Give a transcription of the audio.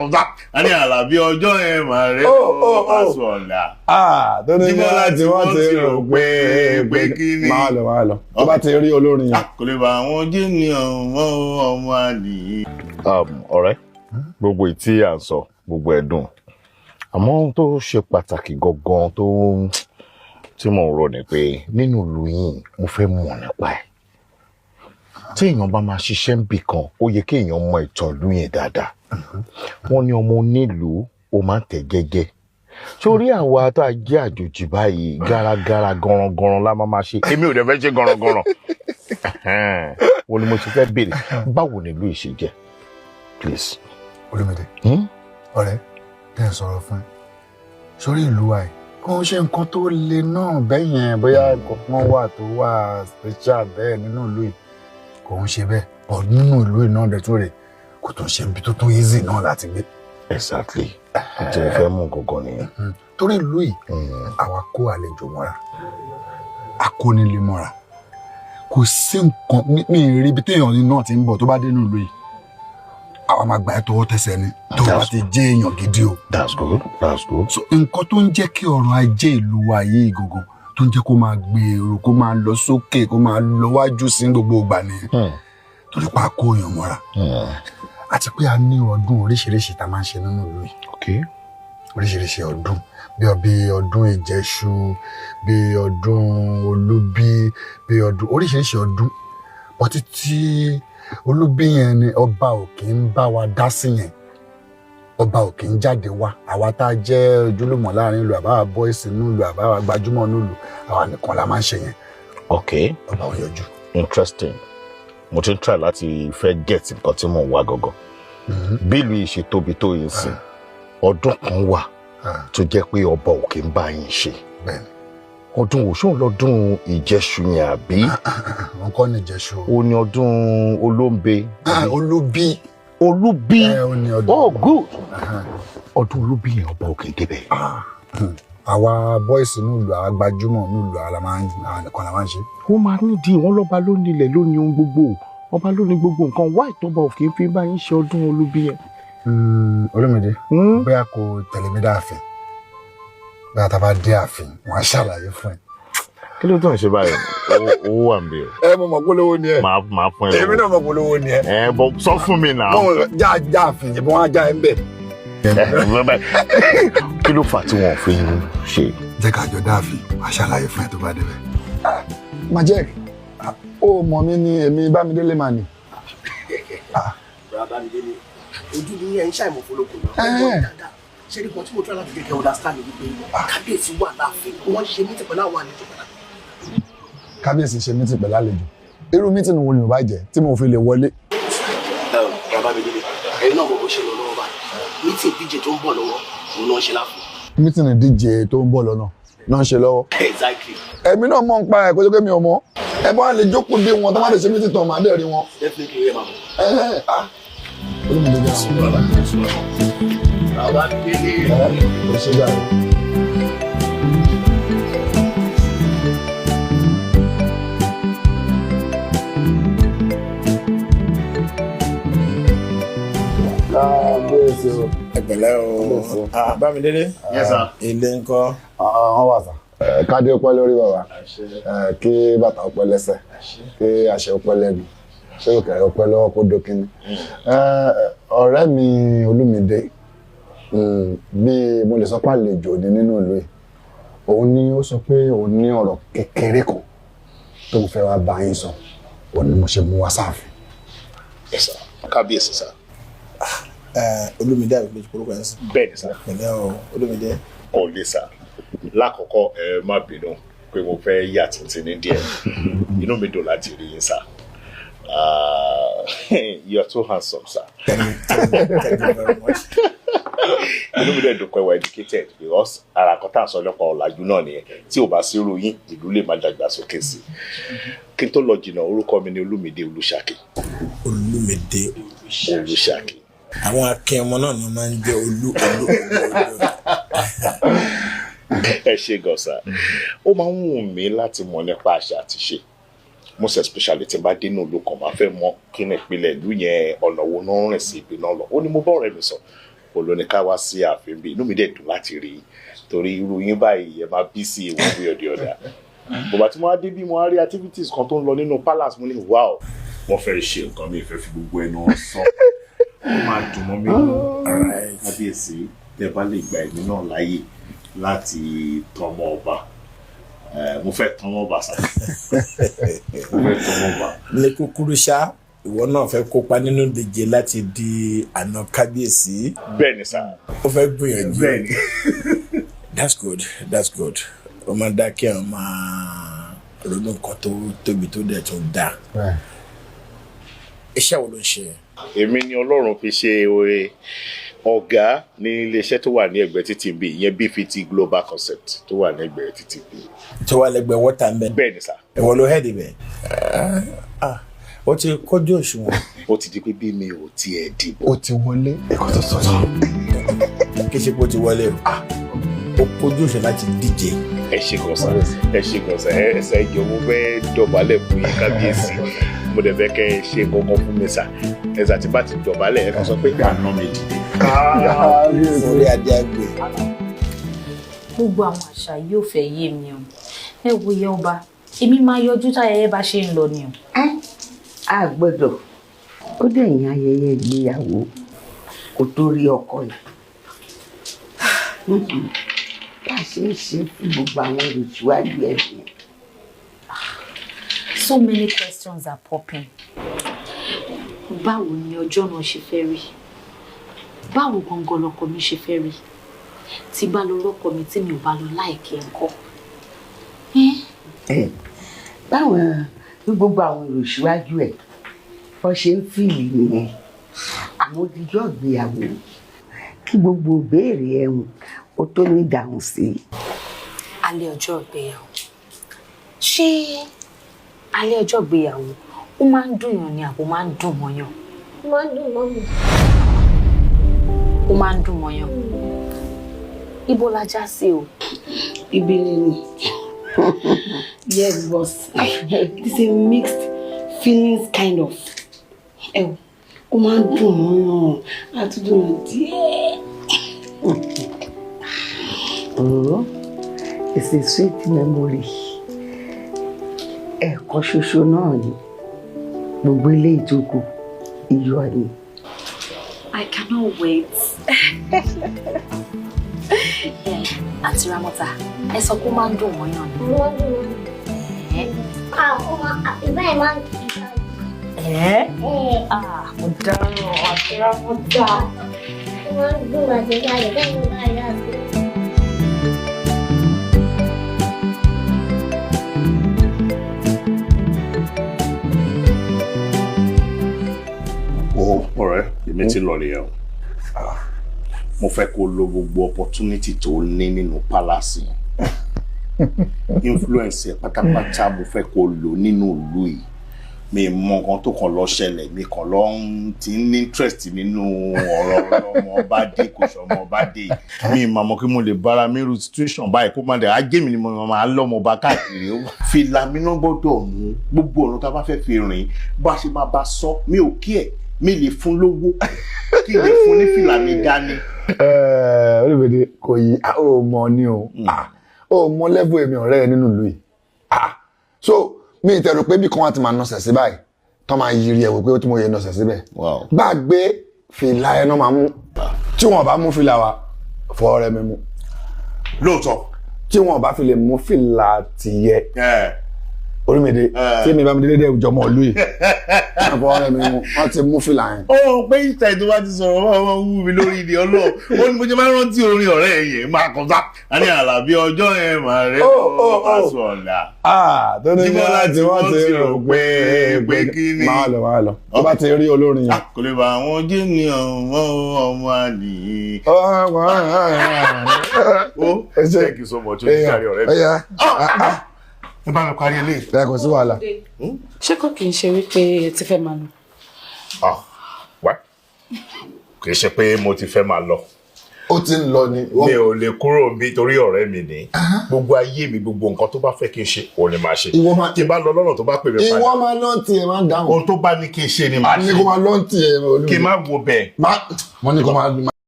a ní Àlàbí ọjọ́ ẹ̀ máa rẹ̀ aṣọ ọ̀la. Tó ní láti wọ́n ti rò pé kí ni. Máa lọ. Tó bá ti rí olórin yẹn. Kò lè bá àwọn jẹ́ ní ọmọ àlè. Ọ̀rẹ́, gbogbo ìtí à ń sọ, gbogbo ẹ̀dùn. Àmọ́ ohun tó ṣe pàtàkì gangan tí mo rò ní pé nínú ìlú yìí mo fẹ́ mọ̀ nípa ẹ̀. Tí èèyàn bá máa ṣiṣẹ́ níbì kan, ó yẹ kí èèyàn mọ ìtàn ìlú yẹn dáadáa. Wọ́n ní ọmọ onílùú ó máa ń tẹ̀ gẹ́gẹ́. Sórí àwa tá a jẹ́ àjòjì báyìí gáragárá gọ̀rọ̀gọ̀rọ̀ la máa ṣe. Èmi ò dẹ̀ fẹ́ ṣe gọ̀rọ̀gọ̀rọ̀. Wọ́n ní mo ti fẹ́ béèrè báwo ni ìlú yìí ṣe jẹ́? Please. Olúmídé. Ọ̀rẹ́ tẹ́ ń sọ̀rọ̀ fún ẹ. Sórí ìlú wa yìí kò ń ṣe nǹkan tó le náà bẹ́yẹn bóyá nǹkan wà tó wà special bẹ́ẹ̀ nínú ìlú yìí kò ń ṣe bẹ́ẹ̀ ọ̀ nínú ìlú yìí náà dẹ̀ tó rè kò tó ń ṣe ibi tó tó easy náà láti gbé. Exactly. Tí mo fẹ́ mú gangan nìyẹn. Torí ìlú yìí àwa kó àlejò mọ́ra akónilé mọ́ra kò sí nǹkan mi rí ibi téèyàn náà ti ń bọ̀ tó bá dé nínú ìlú yìí àwa máa gbà ẹ́ tọwọ́ tẹsẹ̀ ni tó bá ti jẹ́ èèyàn gidi o. That's good. So nǹkan tó ń jẹ́ kí ọrọ̀ ajé ìlú wa yìí gangan tó ń jẹ́ kó máa gbèrò kó máa lọ sókè kó máa lọ wájú sí gbogbo ìgbà nìyẹn torí pa kó èèyàn mọ́ra àti pé a ní ọdún oríṣiríṣi tá a máa ń ṣe nínú ìlú yìí oríṣiríṣi ọdún bí ọdún Ìjẹ̀ṣu bí ọdún Olúbí bí ọdún oríṣiríṣi ọdún bọ́tí tí Olúbí yẹn ni ọba ò kì í bá wa dá sí yẹn ọba ò kì í jáde wá àwa tá a jẹ́ ojúlùmọ̀ láàrin ìlú àbáwá bọ́ìsì nílùú àbáwá gbajúmọ̀ nílùú àwa nìkan la máa ń ṣe yẹn. Ọba ò yọjú. Interesting. Mo ti ń try láti fẹ́ get nǹkan tí mò ń wá gangan. Bí ìlú yìí ṣe tóbi tó yìí sí ọdún kan wà tó jẹ́ pé ọba ò kì í bá yín ṣe. Ọdún wo ṣóun lọ́dún Ìjẹ̀ṣu yẹn àbí? Wọ́n kọ́ ní Ìjẹ̀ṣu. Ó ní ọdún Olóńbe. Olúbí. Oh good. Ọdún Olúbí yẹn ọba ò kì í débẹ̀. Àwa bọ́ìsì nílùú àwa gbajúmọ̀ nílùú àwa nìkan la máa ń ṣe. Wọ́n máa nídìí wọn lọ́ba ló nílẹ̀ ló ní ohun gbogbo ọba ló ní gbogbo nǹkan wáì tọ́ba ò kì í fi bá yín ṣe ọdún Olúbí yẹn. Olúmídé bóyá kò tẹ̀lé mi dáàfin bóyá tá a bá dé ààfin wọn á ṣàlàyé fún ẹ. Kí ló tó ń ṣe báyìí? Owó wà ń bẹ o. Mo mọ̀ polówó ni ẹ. Màá fún ẹ lọ́wọ́. Èmi náà mọ̀ polówó ni ẹ. Bọ̀ sọ fún mi náà. Já ààfin yìí bí wọ́n á já ẹ ń bẹ̀. Kí ló fà tí wọ́n fi ń ṣe? Jẹ́ ká jọ dáàfin wàá ṣàlàyé fún ẹ tó bá débẹ̀. Majek ó mọ̀ mí ní èmi Bámidélé mà ní. Bámidélé ojú ni ẹ ń ṣàìmọ̀ fọlọ́kọ̀ náà ṣe ní kan tí mo tọ́ láti gẹ́gẹ́ understand wípé kábíyèsí wà láàfin wọ́n ṣe mítì pẹ̀lú àwọn àlejò padà. Kábíyèsí ṣe mítì pẹ̀lú àlejò irú mítì wo ni ò bá jẹ tí mo fi lè wọlé. Bámidélé ẹ̀yin náà mo bó ṣe lọ lọ́wọ́ báyìí mítì ìdíje tó ń bọ̀ lọ́wọ́ òun náà ṣe láàfin. Mítì ìdíje tó ń bọ̀ lọ́nà náà ṣe lọ́wọ́. Exactly. Èmi náà mọ̀ ń pa ẹ̀ kó jẹ́ pé mi ò mọ̀ ẹ bá lè jókòó dé wọn tó má lè ṣe mítì tán màá dẹ̀ rí wọn. Definitely ẹ máa bọ̀. Olúmídé jẹ́ àwọn Bámidélé. Ó ṣe dáa. Kábíyèsí o. Ẹ pẹ̀lẹ́ o. Bámidélé. Yes sir. Ilé ńkọ́. Wọ́n wà sá. Kádé ọpẹ́ lórí bàbá. Kí bàtà ọpẹ́ lẹ́sẹ̀. Kí àṣẹ ọpẹ́ lẹ́nu. Ṣé òkèrè ọpẹ́ lọ́wọ́ kó dókínní. Ọ̀rẹ́ mi Olúmídé bí mo lè sọ pé àlejò ní nínú ìlú yìí òun ni ó sọ pé òun ní ọ̀rọ̀ kékeré kan tó ń fẹ́ wá bá yín sọ òun ni mo ṣe mú wá sáàfin. Kábíyèsí sá. Olúmídé àbí méjì kúrúkọ ẹ̀ ń sìn. Bẹ́ẹ̀ni sá. Pẹ̀lẹ́ o Olúmídé. Kò lè sá. Lákọ̀ọ́kọ́ ẹ má bínú pé mo fẹ́ yà títí ní díẹ̀. Inú mi dùn láti rí yín sá. You are too handsome, sir. Thank you very much. Inú mi dẹ̀ dùn pé we're educated because ara kan tá à ń sọ nípa ọ̀làjú náà nìyẹn tí ò bá sí irú yín ìlú lè má dàgbà sókè sí i. Kí n tó lọ jìnnà orúkọ mi ni Olúmídé Olúṣàkí. Olúmídé Olúṣàkí. Àwọn akin ọmọ náà ni wọ́n máa ń jẹ́ olú. Ẹ ṣé gan sá. Ó máa ń wù mí láti mọ̀ nípa àṣà àti ṣe. Most especially tí n bá dénú ìlú kan máa fẹ́ mọ̀ kí ni ìpìlẹ̀ ìlú yẹn ọ̀nà wo náà rìn sí ibi náà lọ. Ó ní mo bá ọ̀rẹ́ mi sọ. olóníká wá sí ààfin bí inú mi dẹ̀ dùn láti rí i torí irú yín báyìí ẹ máa bí sí ìwọ̀n bí ọ̀dẹ̀ ọ̀dà bàbá tí mo á dé bí mo á rí activities kan tó ń lọ nínú palace mo ní wow wọ́n fẹ́ ṣe nǹkan mi ìfẹ́ fi gbogbo ẹnu sọ ó máa dùn mọ́ mi nínú kábíyèsí tẹ bá lè gba ẹ̀mí náà láàyè láti tọmọ ọba mo fẹ́ tọmọ ọba sá mo fẹ́ tọmọ ọba. ní kúkúrú ṣá ìwọ náà fẹ́ kópa nínú ìdíje láti di àná kábíyèsí. bẹ́ẹ̀ni sá. ó fẹ́ gbìyànjú. bẹ́ẹ̀ni. that's good ó máa dá kí àwọn máa ronú nǹkan tó tóbi tó dẹ̀ tó dáa. iṣẹ́ wo ló ń ṣe. èmi ni Ọlọ́run fi ṣe ọ̀gá ní iléeṣẹ́ tó wà ní ẹgbẹ́ títì bí ìyẹn BFT Global Concept tó wà ní ẹgbẹ́ títì bí. tó wà lẹ́gbẹ̀ẹ́ water mbẹ. bẹ́ẹ̀ni sá. ìwọ ló hẹ́ẹ̀dì bẹ́ẹ̀. ó ti kọjú òṣùwọ̀n. ó ti di pé bí mi ò tiẹ̀ dìbò. ó ti wọlé ẹ̀kọ́ tó sọ yìí. kí ṣe pé ó ti wọlé o. ó kọjú òṣùwọ̀n láti díje. ẹ ṣe kan sá ẹsẹ ìjọ mo fẹ́ dọ̀bálẹ̀ fún yín kábíyèsí mo dẹ̀ fẹ́ kẹ́ ẹ ṣe kankan fún mi sá ẹsẹ àti bá ti dọ̀bálẹ̀ ẹ kan sọ pé àná mi dìde. orí adé àgbè. gbogbo àwọn àṣà yóò fẹ́ yé mi o ẹ wo iye ọba èmi máa yọjú táyẹyẹ bá ṣe ń lọ ni o. a gbọ́dọ̀ ó dẹ̀yìn ayẹyẹ ìgbéyàwó kò tó rí ọkọ yìí bá a ṣe ń ṣe fún gbogbo àwọn olùṣíwájú ẹ̀sìn. So many questions are popping. Báwo ni ọjọ́ náà ṣe fẹ́ rí? Báwo gangan lọkọ mi ṣe fẹ́ rí? Tí bá lọ lọ́kọ mi tí mi ò bá lọ láìkí ńkọ́? Báwọn ní gbogbo àwọn olùṣíwájú ẹ̀ wọ́n ṣe ń fìlì nìyẹn. Àwọn òdìjọ́ ìgbéyàwó kí gbogbo ìbéèrè ẹ̀hún ó tó ní ìdáhùn sí. Alẹ́ ọjọ́ ìgbéyàwó. Ṣé alẹ́ ọjọ́ ìgbéyàwó ó máa ń dùn yàn ni àbò máa ń dùn mọ́yàn? Ó máa ń dùn mọ́ mi. Ó máa ń dùn mọ́yàn. Ibo la já sí o? Ibi ni. Yes, boss. It is a mixed feelings kind of. Ó máa ń dùn mọ́yàn àtúndùn díẹ̀. Oh, it's a sweet memory. Ẹ̀kọ́ ṣoṣo náà ni gbogbo ilé ìjókòó iyọ̀ ni. I cannot wait. Àǹtí Ramọ́ta, ẹ sọ pé ó máa ń dùn mọ́yàn ni. Ó máa ń dùn mọ́ mi. Ìbá ẹ̀ máa ń kí i. Mo dáràn Àǹtí Ramọ́ta. Ó máa ń dùn àti ìbáyọ̀ bẹ́ẹ̀ ni máa yá sí. ọ̀rẹ́ èmi ti lọ nìyẹn o mo fẹ́ kó lo gbogbo opportunity tó ní nínú palace yẹn influence ẹ pátápátá mo fẹ́ kó lò nínú ìlú yìí mi mọ nǹkan tó kàn lọ ṣẹlẹ̀ mi kàn lọ ti ní interest nínú ọ̀rọ̀ ọmọ ọba dé kò sọ ọmọ ọba dé mi máa mọ kí mo lè bára mi ru situation báyìí kó má dé ajé mi ni mo máa lọ́mọ ọba káàkiri fìlà mi náà gbọ́dọ̀ mú gbogbo ọ̀nà tá a bá fẹ́ fi rìn bá a ṣe máa bá sọ mi ò kí ẹ̀ mi lè fún lówó kí lè fún ní fìlà mi dání. Olùbẹ̀dẹ̀ kò yí ó mọ ní o ó mọ lẹ́bù èmi ọ̀rẹ́ ẹ nínú ìlú yìí so mi ìtẹ̀rù pé bí kan wá ti máa nọ̀sẹ̀ sí báyìí tán máa yiri ẹ̀wò pé ó tí mo yẹ nọ̀sẹ̀ síbẹ̀ gbàgbé fìlà ẹnu máa mú tí wọn bá mú fìlà wa fọ ọ̀rẹ́ mi mú. lóòótọ́. tí wọn bá fi lè mú fìlà tìyẹ Olúmídé tí mi bá mi dédé ìjọmọ ìlú yìí àbọ̀ ọ̀rẹ́ mi wọ́n ti mú fìlà yẹn. ó pé ìta ìtò bá ti sọ̀rọ̀ wọ́n wú mi lórí ìdí ọlọ́ọ̀ ó ní mo jẹ́ máa ń rántí orin ọ̀rẹ́ yẹn máa kọ́ sá àní Àlàbí ọjọ́ yẹn máa rẹ́ ọ́ bá sọ ọ̀la. tó ní bí láti wọ́n ti rò pé kí ni. máa lọ tó bá ti rí olórin yẹn. kò lè bá àwọn jíìnì ọmọ àlè. Thank you so much. Ẹ bá mi parí eléyìí. Ẹ kò sí wàhálà. Ṣé kò kì í ṣe wípé ẹ ti fẹ́ máa lọ? Wá kì í ṣe pé mo ti fẹ́ máa lọ. Ó ti ń lọ ni. Mi ò lè kúrò bí torí ọ̀rẹ́ mi ni. Gbogbo ayé mi gbogbo nǹkan tó bá fẹ́ kí n ṣe òun ni màá ṣe. Tí n bá lọ lọ́nà tó bá pè mí padà. Ìwọ máa lọ tiẹ̀ máa dáhùn. Ohun tó bá ní kí n ṣe ni màá ṣe. Ní kó máa lọ tiẹ̀. Kí n má wo bẹ́ẹ̀. Wọ́n ní kó máa